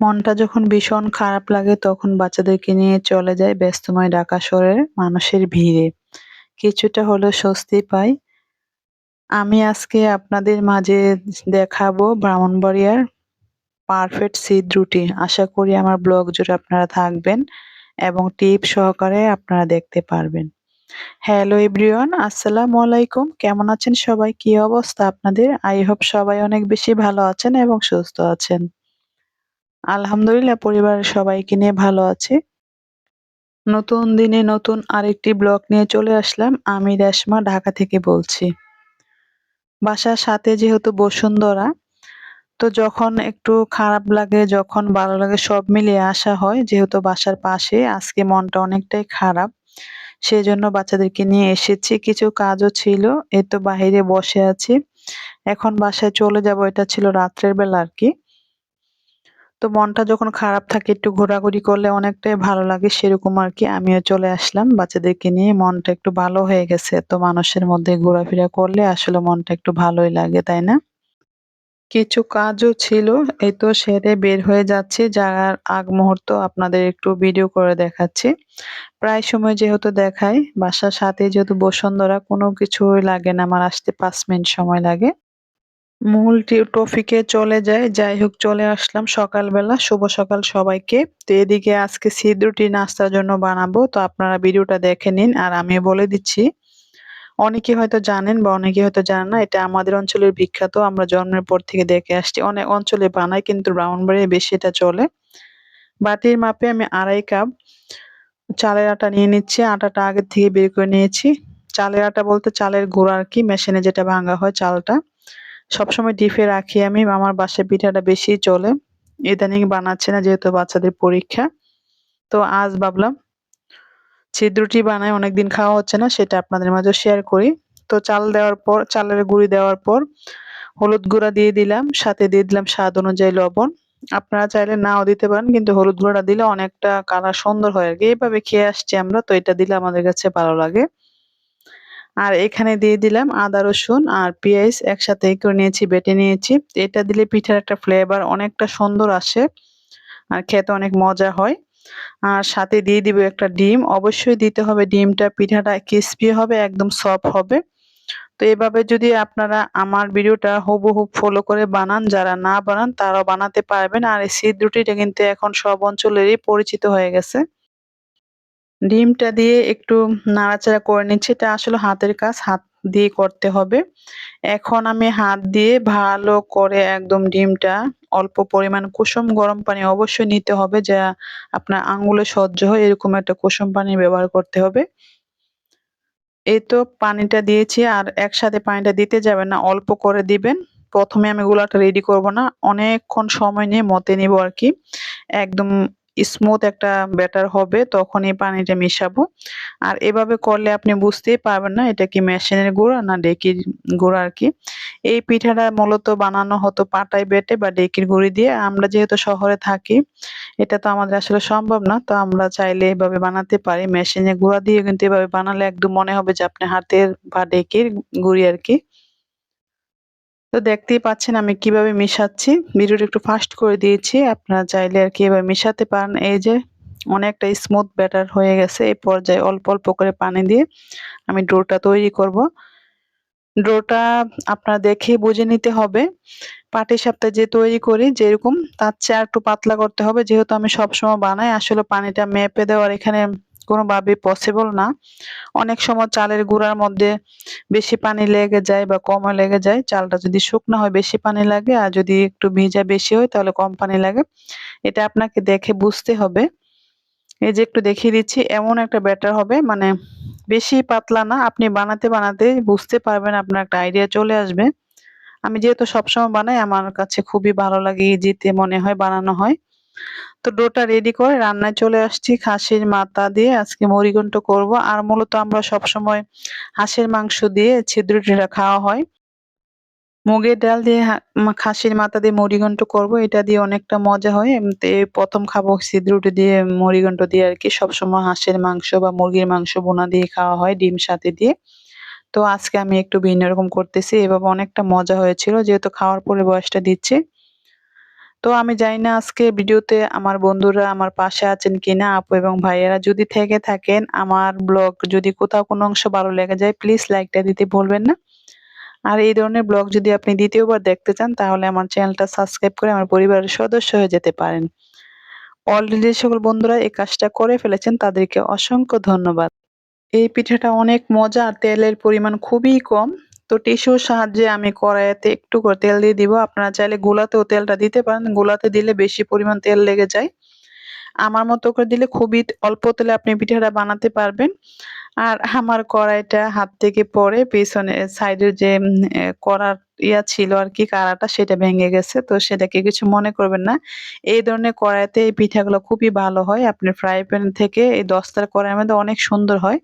মনটা যখন ভীষণ খারাপ লাগে তখন বাচ্চাদেরকে নিয়ে চলে যাই ব্যস্তময় ঢাকা শহরের মানুষের ভিড়ে। কিছুটা হলেও স্বস্তি পাই। আমি আজকে আপনাদের মাঝে দেখাবো ব্রাহ্মণবাড়িয়ার পারফেক্ট সিঁদ রুটি। আশা করি আমার ব্লগ জুড়ে আপনারা থাকবেন এবং টিপস সহকারে আপনারা দেখতে পারবেন। হ্যালো এভরিওয়ান, আসসালামু আলাইকুম। কেমন আছেন সবাই? কি অবস্থা আপনাদের? আই হোপ সবাই অনেক বেশি ভালো আছেন এবং সুস্থ আছেন। আলহামদুলিল্লাহ পরিবারের সবাইকে নিয়ে ভালো আছি। নতুন দিনে নতুন আরেকটি ব্লগ নিয়ে চলে আসলাম। আমি রেশমা ঢাকা থেকে বলছি। বাসার সাথে যেহেতু বসুন্ধরা, তো যখন একটু খারাপ লাগে, যখন ভালো লাগে সব মিলিয়ে আসা হয়। যেহেতু বাসার পাশে, আজকে মনটা অনেকটাই খারাপ। সেজন্য বাচ্চাদেরকে নিয়ে এসেছি। কিছু কাজও ছিল। এই তো বাহিরে বসে আছি। এখন বাসায় চলে যাব। এটা ছিল রাত্রের বেলা আরকি। তো মনটা যখন খারাপ থাকে একটু ঘোরাঘুরি করলে অনেকটাই ভালো লাগে, সেরকম আরকি আমিও চলে আসলাম বাচ্চাদেরকে নিয়ে। মনটা একটু ভালো হয়ে গেছে। তো মানুষের মধ্যে ঘোরাফেরা করলে আসলে মনটা একটু ভালোই লাগে, তাই না? কিছু কাজও ছিল, এই তো সেরে বের হয়ে যাচ্ছি। যাওয়ার আগ মুহূর্ত আপনাদের একটু ভিডিও করে দেখাচ্ছি। প্রায় সময় যেহেতু দেখাই, বাসার সাথে যেহেতু বসুন্ধরা, কোনো কিছুই লাগে না, আমার আসতে 5 মিনিট সময় লাগে। মূল টপিকে চলে যাই। যাই হোক, চলে আসলাম সকালবেলা। শুভ সকাল সবাইকে। তো এদিকে আজকে সিঁদ রুটি নাস্তার জন্য বানাবো। তো আপনারা ভিডিওটা দেখে নিন আর আমি বলে দিচ্ছি। অনেকে হয়তো জানেন বা অনেকে হয়তো জানেন না। এটা আমাদের অঞ্চলের বিখ্যাত। আমরা জন্মের পর থেকে দেখে আসছি। অনেক অঞ্চলে বানায় কিন্তু ব্রাহ্মণবাড়িয়ায় বেশি এটা চলে। বাটির মাপে আমি 2.5 কাপ চালের আটা নিয়ে নিচ্ছি। আটাটা আগে থেকে বের করে নিয়েছি। চালের আটা বলতে চালের গুঁড়া আরকি, মেশিনে যেটা ভাঙা হয় চালটা। সবসময় ডিপে রাখি আমি। আমার বাসায় পিঠাটা বেশিই চলে। ইদানিং বানাচ্ছি না যেহেতু বাচ্চাদের পরীক্ষা। তো আজ ভাবলাম সিঁদ রুটি বানাই, অনেকদিন খাওয়া হচ্ছে না, সেটা আপনাদের মাঝে শেয়ার করি। তো চাল দেওয়ার পর, চালের গুঁড়ি দেওয়ার পর হলুদ গুঁড়া দিয়ে দিলাম, সাথে দিয়ে দিলাম স্বাদ অনুযায়ী লবণ। আপনারা চাইলে নাও দিতে পারেন, কিন্তু হলুদ গুঁড়াটা দিলে অনেকটা কালার সুন্দর হয় আরকি। এভাবে খেয়ে আসছি আমরা, তো এটা দিলে আমাদের কাছে ভালো লাগে। আর এখানে দিয়ে দিলাম আদা রসুন আর পেঁয়াজ একসাথে করে নিয়েছি, বেটে নিয়েছি। এটা দিলে পিঠার একটা ফ্লেভার অনেকটা সুন্দর আসে আর খেতে অনেক মজা হয়। আর সাথে দিয়ে দিব একটা ডিম, অবশ্যই দিতে হবে ডিমটা। পিঠাটা ক্রিস্পি হবে, একদম সফট হবে। তো এভাবে যদি আপনারা আমার ভিডিওটা হুবহু ফলো করে বানান, যারা না বানান তারাও বানাতে পারবেন। আর এই সিঁদ রুটিটা কিন্তু এখন সব অঞ্চলেরই পরিচিত হয়ে গেছে। ডিমটা দিয়ে একটু নাড়াচাড়া করে নিচ্ছি। এটা আসলে হাতের কাজ, হাত দিয়ে করতে হবে। এখন আমি হাত দিয়ে ভালো করে একদম ডিমটা, অল্প পরিমাণ কুসুম গরম পানি অবশ্যই নিতে হবে, যা আপনার আঙ্গুলে সহ্য হয় এরকম একটা কুসুম পানি ব্যবহার করতে হবে। এই তো পানিটা দিয়েছি, আর একসাথে পানিটা দিতে যাবেন না, অল্প করে দিবেন। প্রথমে আমি গোলাটা রেডি করব না, অনেকক্ষণ সময় নিয়ে মতে নিব আরকি। একদম স্মুথ একটা ব্যাটার হবে, তখনই পানিটা মিশাবো। আর এভাবে করলে আপনি বুঝতেই পারবেন না এটা কি মেশিনের গুঁড়া না ডেকির গুঁড়া আরকি। এই পিঠাটা মূলত বানানো হতো পাটায় বেটে বা ডেকির গুঁড়ি দিয়ে। আমরা যেহেতু শহরে থাকি, এটা তো আমাদের আসলে সম্ভব না। তো আমরা চাইলে এভাবে বানাতে পারি। মেশিনে গুঁড়া দিয়ে কিন্তু এভাবে বানালে একদম মনে হবে যে আপনি হাতের বা ডেকির গুঁড়ি আরকি। তো দেখতেই পাচ্ছেন আমি কিভাবে মিশাচ্ছি। ভিডিওটা একটু ফাস্ট করে দিয়েছি। আপনারা চাইলে আরকি এভাবে মিশাতে পারেন। এই যে অনেকটা স্মুথ ব্যাটার হয়ে গেছে। এই পর্যায়ে অল্প, অল্প করে পানি দিয়ে আমি ডোটা তৈরি করব। ডোটা আপনার দেখেই বুঝে নিতে হবে। পাটিসাপটা যে তৈরি করি যেরকম, তার চেয়ে আরেকটু পাতলা করতে হবে। যেহেতু আমি সবসময় বানাই, আসলে পানিটা মেপে দেওয়ার এখানে কোনোভাবেই পসিবল না। অনেক সময় চালের গুঁড়ার মধ্যে বেশি পানি লেগে যায় বা কমও লেগে যায়। চালটা যদি শুকনা হয় বেশি পানি লাগে, আর যদি একটু ভিজা বেশি হয় তাহলে কম পানি লাগে। এটা আপনাকে দেখে বুঝতে হবে। এই যে একটু দেখিয়ে দিচ্ছি, এমন একটা ব্যাটার হবে, মানে বেশি পাতলা না। আপনি বানাতে, বানাতে বুঝতে পারবেন, আপনার একটা আইডিয়া চলে আসবে। আমি যেহেতু সবসময় বানাই, আমার কাছে খুবই ভালো লাগে, ইজিতে মনে হয় বানানো হয়। তো ডোটা রেডি করে রান্নায় চলে আসছি। খাসির মাথা দিয়ে আজকে মুড়িঘন্ট করব। আর মূলত আমরা সবসময় হাঁসের মাংস দিয়ে ছিদ্র রুটিটা খাওয়া হয়। মুগের ডাল দিয়ে খাসির মাথা দিয়ে মুড়িঘন্ট করব। এটা দিয়ে অনেকটা মজা হয়। এমনিতে ১ম খাবো ছিদ্র রুটি দিয়ে মুড়িঘন্ট দিয়ে আরকি। সবসময় হাঁসের মাংস বা মুরগির মাংস ভুনা দিয়ে খাওয়া হয় ডিম সাথে দিয়ে। তো আজকে আমি একটু ভিন্ন রকম করতেছি। এভাবে অনেকটা মজা হয়েছিল, যেহেতু খাওয়ার পরে বয়সটা দিচ্ছি। তো আমি জানি না আজকে ভিডিওতে আমার বন্ধুরা আমার পাশে আছেন কিনা, আপু এবং ভাইয়েরা যদি থেকে থাকেন, আমার ব্লগ যদি কোথাও কোনো অংশ ভালো লেগে যায় প্লিজ লাইকটা দিতে ভুলবেন না। আর এই ধরনের ব্লগ যদি আপনি দ্বিতীয়বার দেখতে চান তাহলে আমার চ্যানেলটা সাবস্ক্রাইব করে আমার পরিবারের সদস্য হয়ে যেতে পারেন। অলরেডি যে সকল বন্ধুরা এই কাজটা করে ফেলেছেন তাদেরকে অসংখ্য ধন্যবাদ। এই পিঠাটা অনেক মজা আর তেলের পরিমাণ খুবই কম। তো টিস্যুর সাহায্যে আমি কড়াইতে একটু করে তেল দিয়ে দিব। আপনারা চাইলে গোলাতেও তেলটা দিতে পারেন। গোলাতে দিলে বেশি পরিমাণ তেল লেগে যায়। আমার মতো করে দিলে খুবই অল্প তেলে আপনি পিঠাটা বানাতে পারবেন। আর আমার কড়াইটা হাত থেকে পড়ে পেছনে সাইডের যে কড়ার ছিল আরকি কাড়াটা সেটা ভেঙে গেছে। তো সেটাকে কিছু মনে করবেন না। এই ধরনের কড়াইতে এই পিঠাগুলো খুবই ভালো হয়। আপনি ফ্রাই প্যান থেকে এই দস্তার কড়াইয়ের মধ্যে অনেক সুন্দর হয়।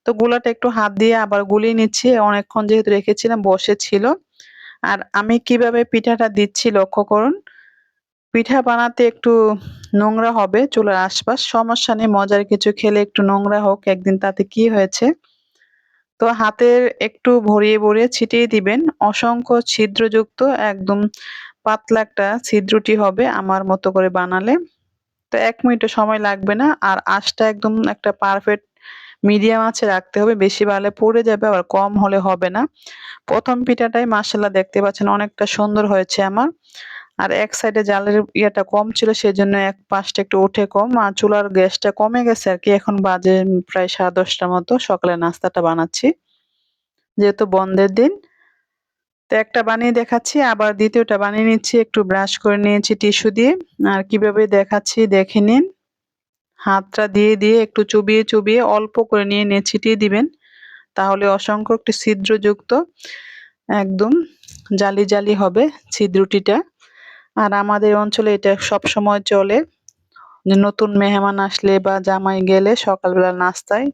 তো গুলাটা একটু হাত দিয়ে আবার গুলিয়ে নিচ্ছি। অনেকক্ষণ যেহেতু রেখেছিলাম বসে ছিল। আর আমি কিভাবে পিঠাটা দিচ্ছি লক্ষ্য করুন। পিঠা বানাতে একটু নোংরা হবে চুলার আশপাশ। সমস্যা নেই, মজার কিছু খেলে একটু নোংরা হোক একদিন, তাতে কি হয়েছে? তো হাতের একটু ভরিয়ে ছিটিয়ে দিবেন। অসংখ্য ছিদ্রযুক্ত একদম পাতলা একটা ছিদ্রটি হবে আমার মতো করে বানালে। তো ১ মিনিটও সময় লাগবে না। আর আঁচটা একদম একটা পারফেক্ট মিডিয়াম আঁচে রাখতে হবে। বেশি বাড়লে পুড়ে যাবে, আবার কম হলে হবে না। ১ম পিঠাটাই মাশাআল্লাহ দেখতে পাচ্ছেন অনেকটা সুন্দর হয়েছে আমার। আর এক সাইডে জালের ইয়েটা কম ছিল সেজন্য এক পাশটা একটু উঠে কম। আর চুলার গ্যাসটা কমে গেছে আরকি। এখন বাজে প্রায় 10:30টার মতো। সকালে নাস্তাটা বানাচ্ছি। যেহেতু বন্ধের দিন। তো একটা বানিয়ে দেখাচ্ছি, আবার দ্বিতীয়টা বানিয়ে নিচ্ছি। একটু ব্রাশ করে নিয়েছি টিস্যু দিয়ে। আর কিভাবে দেখাচ্ছি দেখে নিন। হাতটা দিয়ে একটু চুবিয়ে অল্প করে নিয়ে ছিটিয়ে দিবেন। তাহলে অসংখ্য একটু ছিদ্রযুক্ত একদম জালি হবে ছিদ্রটিটা। আর আমাদের অঞ্চলে এটা সবসময় চলে। যে নতুন মেহমান আসলে বা জামাই গেলে সকালবেলা নাস্তায়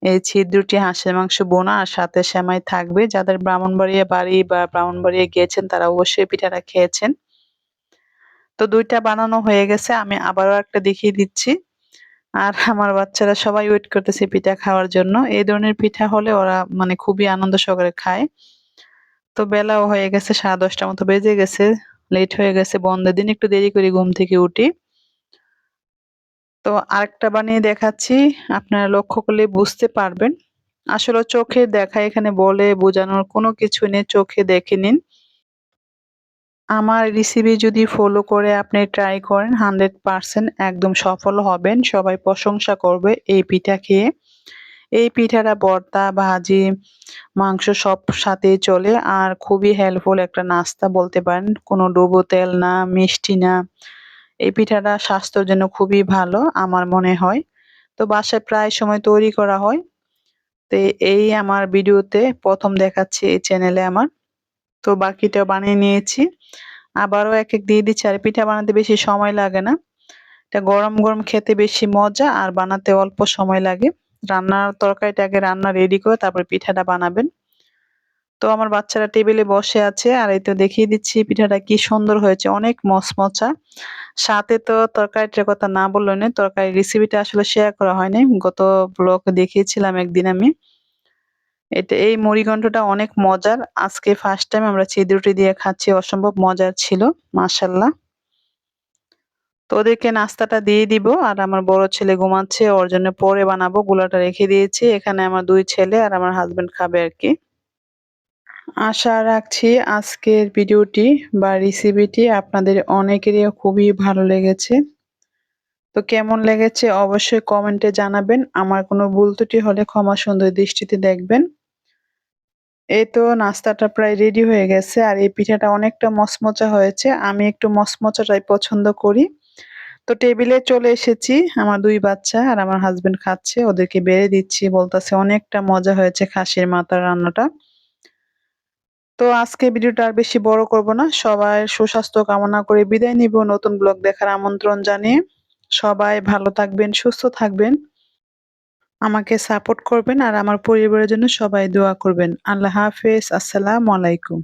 এই ছিদ্রটি হাঁসের মাংস বোনা আর সাথে সেমাই থাকবে। যাদের ব্রাহ্মণবাড়িয়া বাড়ি বা ব্রাহ্মণবাড়িয়া গিয়েছেন তারা অবশ্যই পিঠাটা খেয়েছেন। তো ২ টা বানানো হয়ে গেছে। আমি আবারও একটা দেখিয়ে দিচ্ছি। আর আমার বাচ্চারা সবাই ওয়েট করতেছে পিঠা খাওয়ার জন্য। এই ধরনের পিঠা হলে ওরা মানে খুবই আনন্দ সহকারে খায়। তো বেলাও হয়ে গেছে 10:30 মতো বেজে গেছে। লেট হয়ে গেছে বন্ধের দিন একটু দেরি করে ঘুম থেকে উঠি। তো আরেকটা বানিয়ে দেখাচ্ছি। আপনারা লক্ষ্য করলে বুঝতে পারবেন। আসলে চোখের দেখা এখানে বলে বোঝানোর কোনো কিছু নেই। চোখে দেখে নিন। আমার রেসিপি যদি ফলো করে আপনি ট্রাই করেন 100% একদম সফল হবেন। সবাই প্রশংসা করবে এই পিঠা খেয়ে। এই পিঠাটা ভর্তা, ভাজি, মাংস সব সাথেই চলে। আর খুবই হেল্পফুল একটা নাস্তা বলতে পারেন। কোনো ডুবো তেল না, মিষ্টি না। এই পিঠাটা স্বাস্থ্যের জন্য খুবই ভালো আমার মনে হয়। তো বাসায় প্রায় সময় তৈরি করা হয়। তো এই আমার ভিডিওতে ১ম দেখাচ্ছি এই চ্যানেলে আমার। তো বাকিটাও বানিয়ে নিয়েছি। আবারও একেক দিয়ে দিচ্ছি। আর পিঠা বানাতে বেশি সময় লাগে না। এটা গরম খেতে বেশি মজা আর বানাতে অল্প সময় লাগে। রান্নার তরকারিটা আগে রান্না রেডি করে তারপরে পিঠাটা বানাবেন। তো আমার বাচ্চারা টেবিলে বসে আছে আর এই তো দেখিয়ে দিচ্ছি পিঠাটা কি সুন্দর হয়েছে। অনেক মচমচা। সাথে তো তরকারিটার কথা না বললেই নয়। তরকারির রেসিপিটা আসলে শেয়ার করা হয় নাই। গত ব্লগে দেখিয়েছিলাম একদিন আমি। এই মুড়িঘন্টটা অনেক মজার। আজকে ফার্স্ট টাইম আমরা ছিদ্রটি দিয়ে খাচ্ছি। অসম্ভব মজার ছিল। মাশাআল্লাহ। তো ওদেরকে নাস্তাটা দিয়ে দিব। আর আমার বড় ছেলে ঘুমাচ্ছে। ওর জন্য পরে বানাবো। গুলাটা রেখে দিয়েছি। এখানে আমার ২ ছেলে আর আমার হাসব্যান্ড খাবে আরকি। আশা রাখছি আজকের ভিডিওটি বা রেসিপিটি আপনাদের অনেকেরই খুবই ভালো লেগেছে। তো কেমন লেগেছে অবশ্যই কমেন্টে জানাবেন। আমার কোনো ভুল ত্রুটি হলে ক্ষমা সুন্দর দৃষ্টিতে দেখবেন। এই তো নাস্তাটা প্রায় রেডি হয়ে গেছে। আর এই পিঠাটা অনেকটা মচমচা হয়েছে। আমি একটু মচমচাটাই পছন্দ করি। তো টেবিলে চলে এসেছি। আমার ২ বাচ্চা আর আমার হাসব্যান্ড খাচ্ছে। ওদেরকে বেড়ে দিচ্ছি। বলতেছে অনেকটা মজা হয়েছে খাসির মাথার রান্নাটা। তো আজকে ভিডিওটা আর বেশি বড় করব না। সবার সুস্বাস্থ্য কামনা করে বিদায় নিব নতুন ব্লগ দেখার আমন্ত্রণ জানিয়ে। সবাই ভালো থাকবেন, সুস্থ থাকবেন। আমাকে সাপোর্ট করবেন আর আমার পরিবারের জন্য সবাই দোয়া করবেন। আল্লাহ হাফেজ। আসসালামু আলাইকুম।